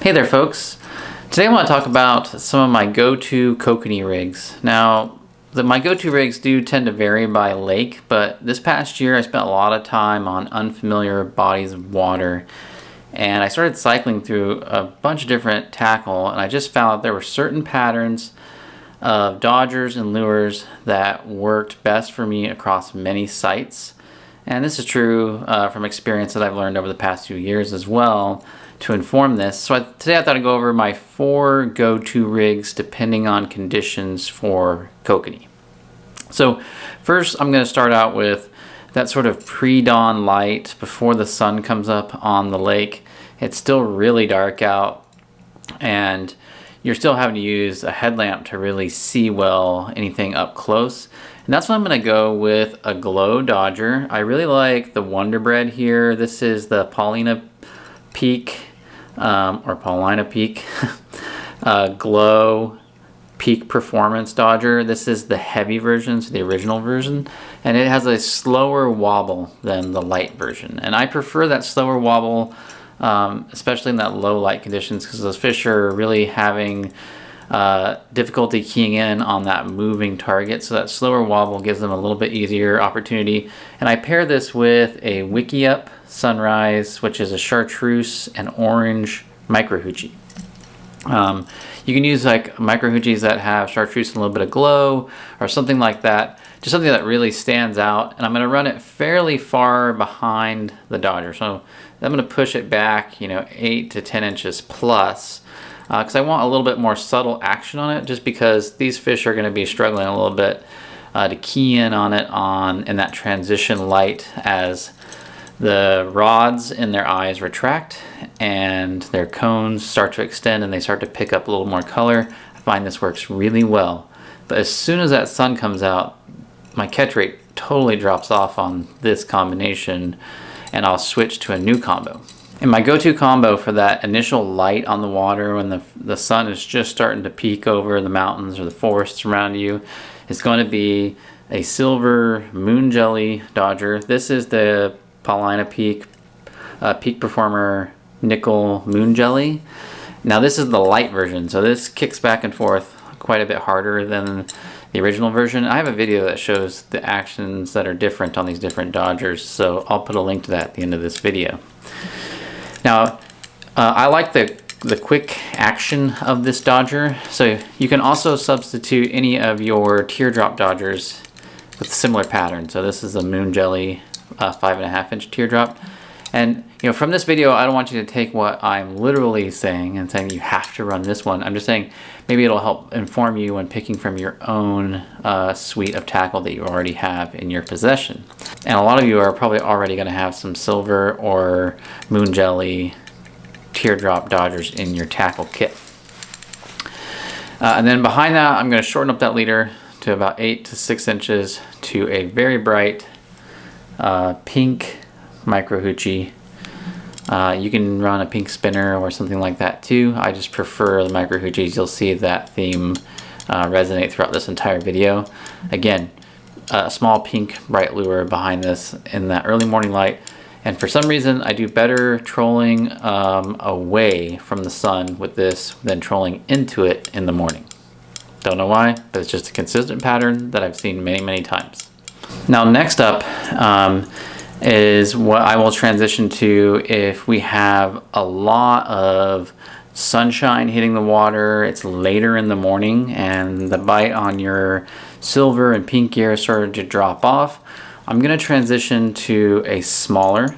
Hey there folks, today I want to talk about some of my go-to kokanee rigs. Now my go-to rigs do tend to vary by lake, but this past year I spent a lot of time on unfamiliar bodies of water and I started cycling through a bunch of different tackle, and I just found that there were certain patterns of dodgers and lures that worked best for me across many sites. And this is true from experience that I've learned over the past few years as well to inform this. So today I thought I'd go over my 4 go-to rigs depending on conditions for kokanee. So first I'm going to start out with that sort of pre-dawn light before the sun comes up on the lake. It's still really dark out and you're still having to use a headlamp to really see well anything up close. And that's why I'm going to go with a glow dodger. I really like the Wonder Bread here. This is the Paulina Peak Glow Peak Performance Dodger. This is the heavy version, so the original version, and it has a slower wobble than the light version. And I prefer that slower wobble, especially in that low light conditions, because those fish are really having difficulty keying in on that moving target. So that slower wobble gives them a little bit easier opportunity. And I pair this with a Wickiup Sunrise, which is a chartreuse and orange micro hoochie. You can use like micro hoochies that have chartreuse and a little bit of glow or something like that, just something that really stands out. And I'm going to run it fairly far behind the dodger, so I'm going to push it back 8 to 10 inches plus, because I want a little bit more subtle action on it, just because these fish are going to be struggling a little bit to key in on it in that transition light as the rods in their eyes retract and their cones start to extend and they start to pick up a little more color. I find this works really well. But as soon as that sun comes out, my catch rate totally drops off on this combination and I'll switch to a new combo. And my go-to combo for that initial light on the water when the sun is just starting to peek over the mountains or the forests around you is going to be a silver moon jelly dodger. This is the Paulina Peak Performer Nickel Moon Jelly. Now this is the light version, so this kicks back and forth quite a bit harder than the original version. I have a video that shows the actions that are different on these different dodgers, so I'll put a link to that at the end of this video. Now I like the quick action of this dodger, so you can also substitute any of your teardrop dodgers with a similar pattern. So this is a Moon Jelly 5.5 inch teardrop. And from this video, I don't want you to take what I'm literally saying and saying you have to run this one. I'm just saying maybe it'll help inform you when picking from your own suite of tackle that you already have in your possession. And a lot of you are probably already going to have some silver or moon jelly teardrop dodgers in your tackle kit. And then behind that, I'm going to shorten up that leader to about 8 to 6 inches to a very bright pink micro hoochie. You can run a pink spinner or something like that too. I just prefer the micro hoochies. You'll see that theme resonate throughout this entire video. Again, a small pink bright lure behind this in that early morning light. And for some reason, I do better trolling away from the sun with this than trolling into it in the morning. Don't know why, but it's just a consistent pattern that I've seen many, many times. Now next up is what I will transition to if we have a lot of sunshine hitting the water, it's later in the morning, and the bite on your silver and pink gear started to drop off. I'm going to transition to a smaller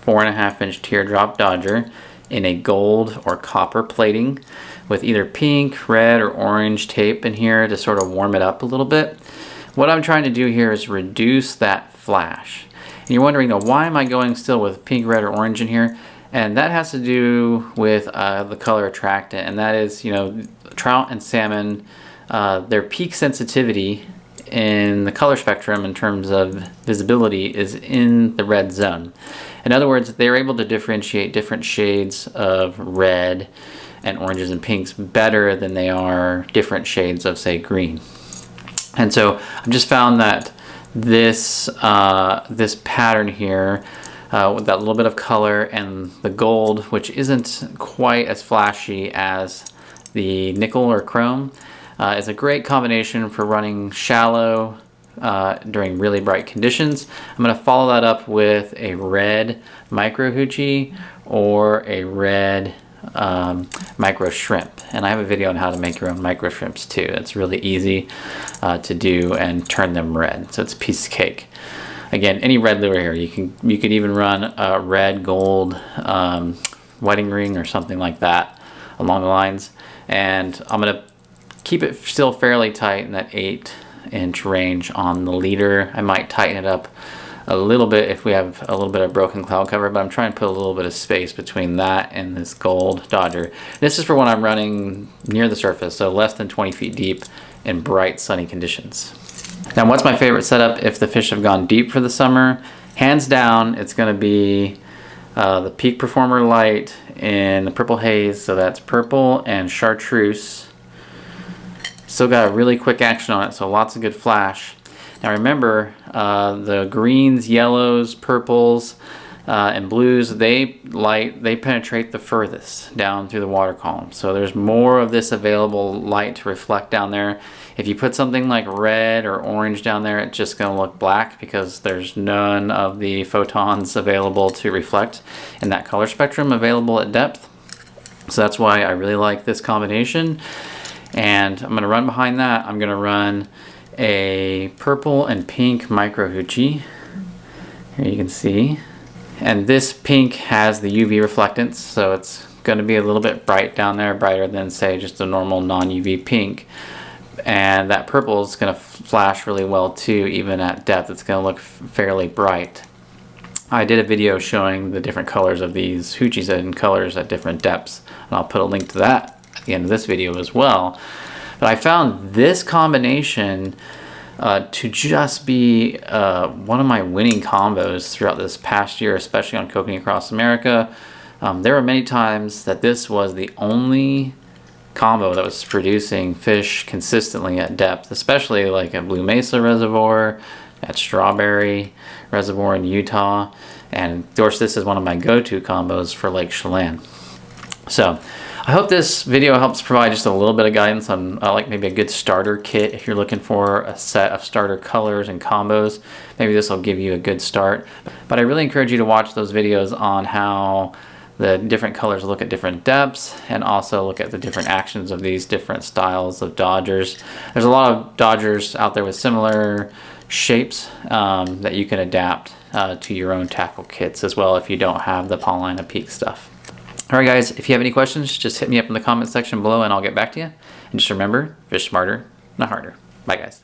4.5 inch teardrop dodger in a gold or copper plating with either pink, red, or orange tape in here to sort of warm it up a little bit. What I'm trying to do here is reduce that flash. And you're wondering, why am I going still with pink, red, or orange in here? And that has to do with the color attractant, and that is, trout and salmon, their peak sensitivity in the color spectrum in terms of visibility is in the red zone. In other words, they're able to differentiate different shades of red and oranges and pinks better than they are different shades of, say, green. And so I've just found that this pattern here with that little bit of color, and the gold, which isn't quite as flashy as the nickel or chrome, is a great combination for running shallow during really bright conditions. I'm going to follow that up with a red micro hoochie or a red micro shrimp, and I have a video on how to make your own micro shrimps too. It's really easy to do and turn them red, so it's a piece of cake. Again, any red lure here, you could even run a red gold wedding ring or something like that along the lines, and I'm gonna keep it still fairly tight in that 8-inch range on the leader. I might tighten it up a little bit if we have a little bit of broken cloud cover, but I'm trying to put a little bit of space between that and this gold Dodger. This is for when I'm running near the surface, so less than 20 feet deep in bright sunny conditions. Now, what's my favorite setup if the fish have gone deep for the summer? Hands down, it's going to be the Peak Performer light in the purple haze, so that's purple and chartreuse. Still got a really quick action on it, so lots of good flash. Now remember, the greens, yellows, purples, and blues, they penetrate the furthest down through the water column. So there's more of this available light to reflect down there. If you put something like red or orange down there, it's just going to look black because there's none of the photons available to reflect in that color spectrum available at depth. So that's why I really like this combination. And I'm going to run behind that. I'm going to run a purple and pink micro hoochie. Here you can see. And this pink has the UV reflectance, so it's going to be a little bit bright down there, brighter than, say, just a normal non-UV pink. And that purple is going to flash really well too, even at depth. It's going to look fairly bright. I did a video showing the different colors of these hoochies in colors at different depths, and I'll put a link to that at the end of this video as well. But I found this combination to just be one of my winning combos throughout this past year, especially on Kokanee across America. There were many times that this was the only combo that was producing fish consistently at depth, especially like at Blue Mesa Reservoir, at Strawberry Reservoir in Utah, and of course this is one of my go-to combos for Lake Chelan. So I hope this video helps provide just a little bit of guidance on like maybe a good starter kit if you're looking for a set of starter colors and combos. Maybe this will give you a good start. But I really encourage you to watch those videos on how the different colors look at different depths, and also look at the different actions of these different styles of Dodgers. There's a lot of Dodgers out there with similar shapes that you can adapt to your own tackle kits as well if you don't have the Paulina Peak stuff. Alright guys, if you have any questions, just hit me up in the comment section below and I'll get back to you. And just remember, fish smarter, not harder. Bye guys.